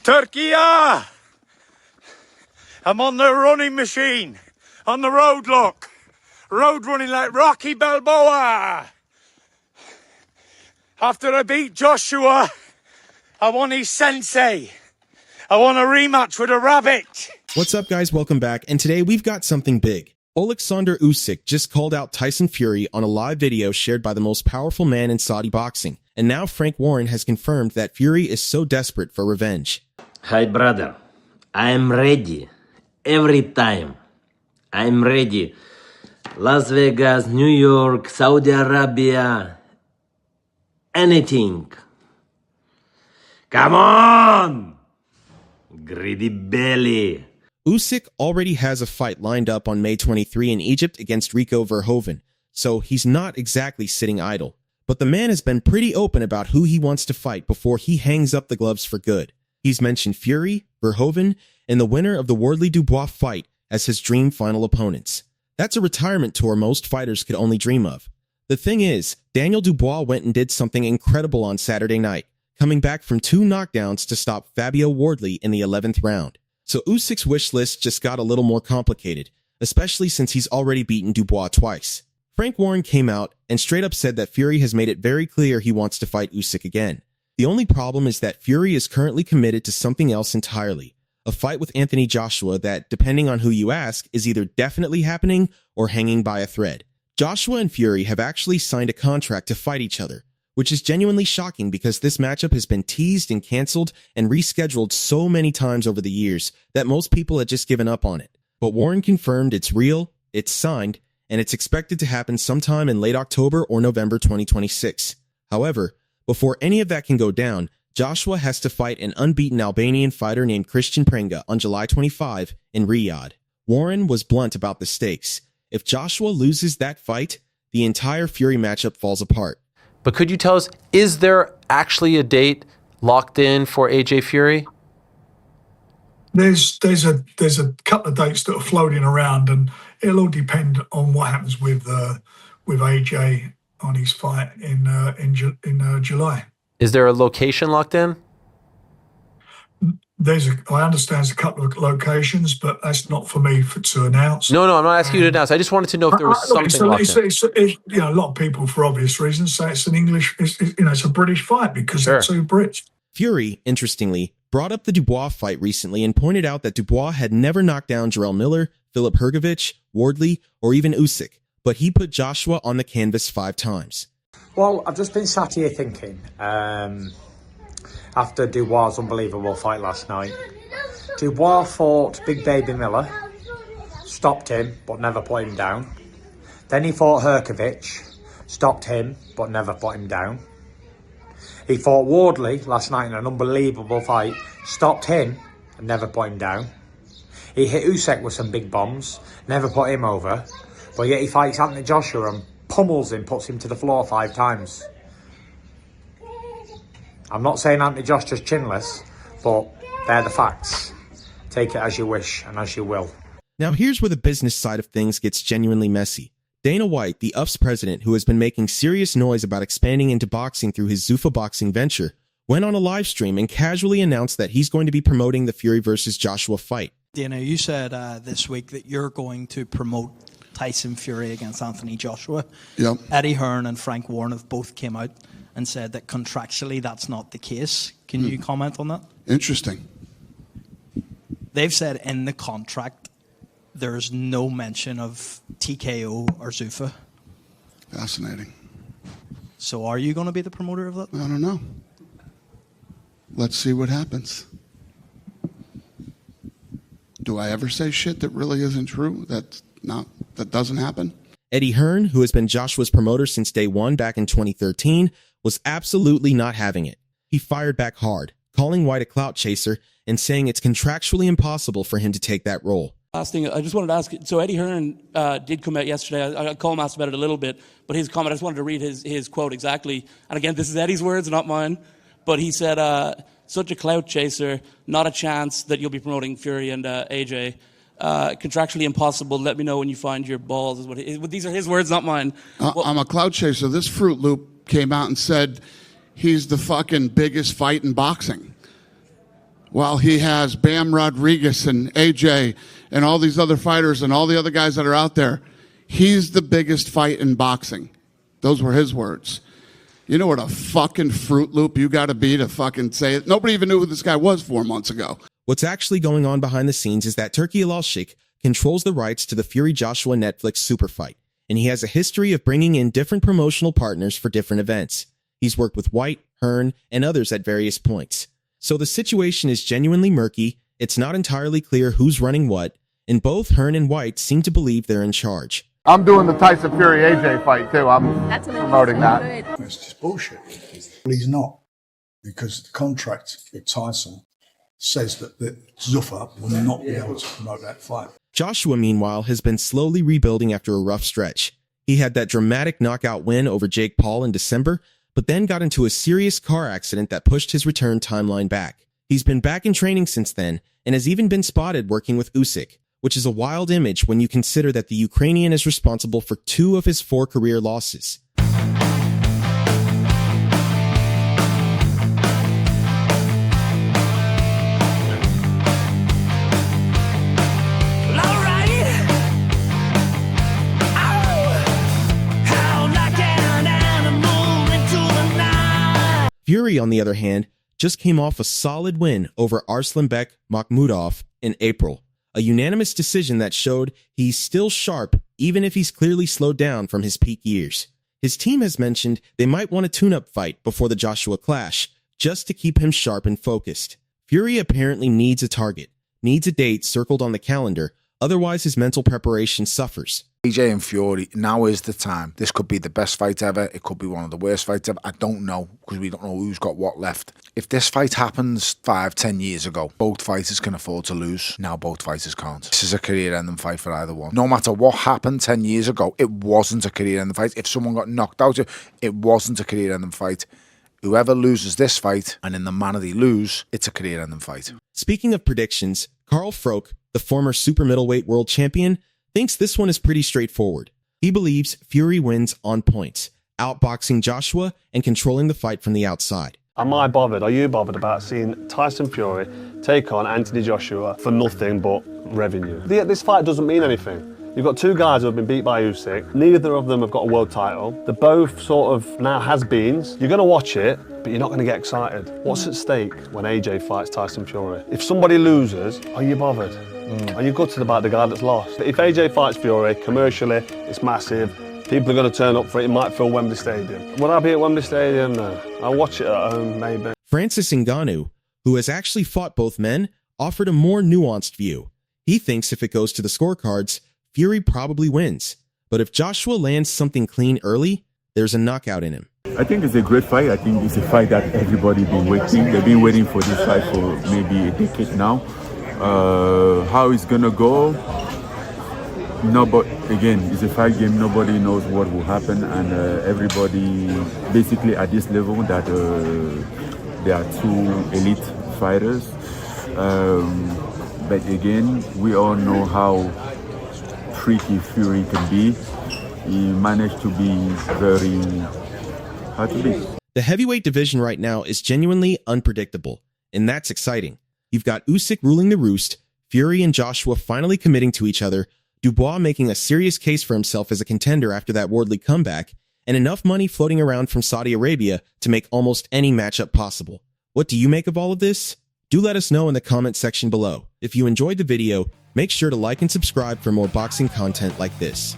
Turkey! I'm on the running machine. On the road, look. Road running like Rocky Balboa. After I beat Joshua, I want his sensei. I want a rematch with a rabbit. What's up, guys? Welcome back. And today we've got something big. Alexander Usyk just called out Tyson Fury on a live video shared by the most powerful man in Saudi boxing. And now Frank Warren has confirmed that Fury is so desperate for revenge. Hi, brother. I'm ready. Every time. I'm ready. Las Vegas, New York, Saudi Arabia. Anything. Come on! Greedy belly. Usyk already has a fight lined up on May 23 in Egypt against Rico Verhoeven, so he's not exactly sitting idle. But the man has been pretty open about who he wants to fight before he hangs up the gloves for good. He's mentioned Fury, Verhoeven, and the winner of the Wardley-Dubois fight as his dream final opponents. That's a retirement tour most fighters could only dream of. The thing is, Daniel Dubois went and did something incredible on Saturday night, coming back from 2 knockdowns to stop Fabio Wardley in the 11th round. So Usyk's wish list just got a little more complicated, especially since he's already beaten Dubois twice. Frank Warren came out and straight up said that Fury has made it very clear he wants to fight Usyk again. The only problem is that Fury is currently committed to something else entirely, a fight with Anthony Joshua that, depending on who you ask, is either definitely happening or hanging by a thread. Joshua and Fury have actually signed a contract to fight each other, which is genuinely shocking because this matchup has been teased and canceled and rescheduled so many times over the years that most people had just given up on it. But Warren confirmed it's real, it's signed, and it's expected to happen sometime in late October or November 2026. However, before any of that can go down, Joshua has to fight an unbeaten Albanian fighter named Christian Prenga on July 25 in Riyadh. Warren was blunt about the stakes. If Joshua loses that fight, the entire Fury matchup falls apart. But could you tell us, is there actually a date locked in for AJ Fury? There's a couple of dates that are floating around, and it'll all depend on what happens with AJ on his fight in July. Is there a location locked in? I understand there's a couple of locations, but that's not for me to announce. No, I'm not asking you to announce. I just wanted to know if there was something locked in. A lot of people, for obvious reasons, say it's an English, it's a British fight because they're two Brits. Fury, interestingly, brought up the Dubois fight recently and pointed out that Dubois had never knocked down Jarrell Miller, Filip Hrgović, Wardley, or even Usyk, but he put Joshua on the canvas 5 times. Well, I've just been sat here thinking, after Dubois' unbelievable fight last night, Dubois fought Big Baby Miller, stopped him, but never put him down. Then he fought Hrgović, stopped him, but never put him down. He fought Wardley last night in an unbelievable fight, stopped him, and never put him down. He hit Usyk with some big bombs, never put him over, but yet he fights Anthony Joshua and pummels him, puts him to the floor 5 times. I'm not saying Anthony Joshua's chinless, but they're the facts. Take it as you wish and as you will. Now here's where the business side of things gets genuinely messy. Dana White, the UF's president, who has been making serious noise about expanding into boxing through his Zuffa boxing venture, went on a live stream and casually announced that he's going to be promoting the Fury versus Joshua fight. Dana, you said this week that you're going to promote Tyson Fury against Anthony Joshua. Yep. Eddie Hearn and Frank Warren have both came out and said that contractually that's not the case. Can you comment on that? Interesting. They've said in the contract there's no mention of TKO or Zuffa. Fascinating. So are you going to be the promoter of that? I don't know. Let's see what happens. Do I ever say shit that really isn't true? That doesn't happen? Eddie Hearn, who has been Joshua's promoter since day one back in 2013, was absolutely not having it. He fired back hard, calling White a clout chaser and saying it's contractually impossible for him to take that role. Last thing, I just wanted to ask, so Eddie Hearn did come out yesterday. I call him asked about it a little bit, but his comment, I just wanted to read his quote exactly. And again, this is Eddie's words, not mine. But he said, such a clout chaser, not a chance that you'll be promoting Fury and AJ. Contractually impossible. Let me know when you find your balls. These are his words, not mine. I'm a clout chaser. This Fruit Loop came out and said he's the fucking biggest fight in boxing. while he has Bam Rodriguez and AJ and all these other fighters and all the other guys that are out there, he's the biggest fight in boxing. Those were his words. You know what a fucking Fruit Loop you got to be to fucking say it? Nobody even knew who this guy was 4 months ago. What's actually going on behind the scenes is that Turki Usyk controls the rights to the Fury-Joshua Netflix super fight, and he has a history of bringing in different promotional partners for different events. He's worked with White, Hearn, and others at various points. So the situation is genuinely murky, it's not entirely clear who's running what, and both Hearn and White seem to believe they're in charge. I'm doing the Tyson Fury AJ fight too. I'm promoting that. It's just bullshit. But he's not, because the contract with Tyson says that Zuffa will not be able to promote that fight. Joshua, meanwhile, has been slowly rebuilding after a rough stretch. He had that dramatic knockout win over Jake Paul in December, but then got into a serious car accident that pushed his return timeline back. He's been back in training since then, and has even been spotted working with Usyk, which is a wild image when you consider that the Ukrainian is responsible for 2 of his 4 career losses. Fury, on the other hand, just came off a solid win over Arslanbek Makhmudov in April, a unanimous decision that showed he's still sharp even if he's clearly slowed down from his peak years. His team has mentioned they might want a tune-up fight before the Joshua clash, just to keep him sharp and focused. Fury apparently needs a target, needs a date circled on the calendar, otherwise his mental preparation suffers. AJ and Fury, now is the time. This could be the best fight ever. It could be one of the worst fights ever. I don't know, because we don't know who's got what left. If this fight happens 5-10 years ago, both fighters can afford to lose. Now both fighters can't. This is a career-ending fight for either one. No matter what happened 10 years ago, it wasn't a career-ending fight. If someone got knocked out, it wasn't a career-ending fight. Whoever loses this fight, and in the manner they lose, it's a career-ending fight. Speaking of predictions, Carl Froch, the former super middleweight world champion, thinks this one is pretty straightforward. He believes Fury wins on points, outboxing Joshua and controlling the fight from the outside. Am I bothered? Are you bothered about seeing Tyson Fury take on Anthony Joshua for nothing but revenue? This fight doesn't mean anything. You've got 2 guys who have been beat by Usyk. Neither of them have got a world title. They're both sort of now has-beens. You're going to watch it, but you're not going to get excited. What's at stake when AJ fights Tyson Fury? If somebody loses, are you bothered? Are you gutted about the guy that's lost? If AJ fights Fury, commercially, it's massive. People are going to turn up for it. It might fill Wembley Stadium. Would I be at Wembley Stadium? No. I'll watch it at home, maybe. Francis Ngannou, who has actually fought both men, offered a more nuanced view. He thinks if it goes to the scorecards, Fury probably wins. But if Joshua lands something clean early, there's a knockout in him. I think it's a great fight. I think it's a fight that everybody's been waiting. They've been waiting for this fight for maybe a decade now. How it's gonna go? No, but again, it's a fight game. Nobody knows what will happen, and everybody basically at this level that there are 2 elite fighters. But again, we all know how tricky Fury can be. He managed to be very hard to beat. The heavyweight division right now is genuinely unpredictable, and that's exciting. You've got Usyk ruling the roost, Fury and Joshua finally committing to each other, Dubois making a serious case for himself as a contender after that Wardley comeback, and enough money floating around from Saudi Arabia to make almost any matchup possible. What do you make of all of this? Do let us know in the comment section below. If you enjoyed the video, make sure to like and subscribe for more boxing content like this.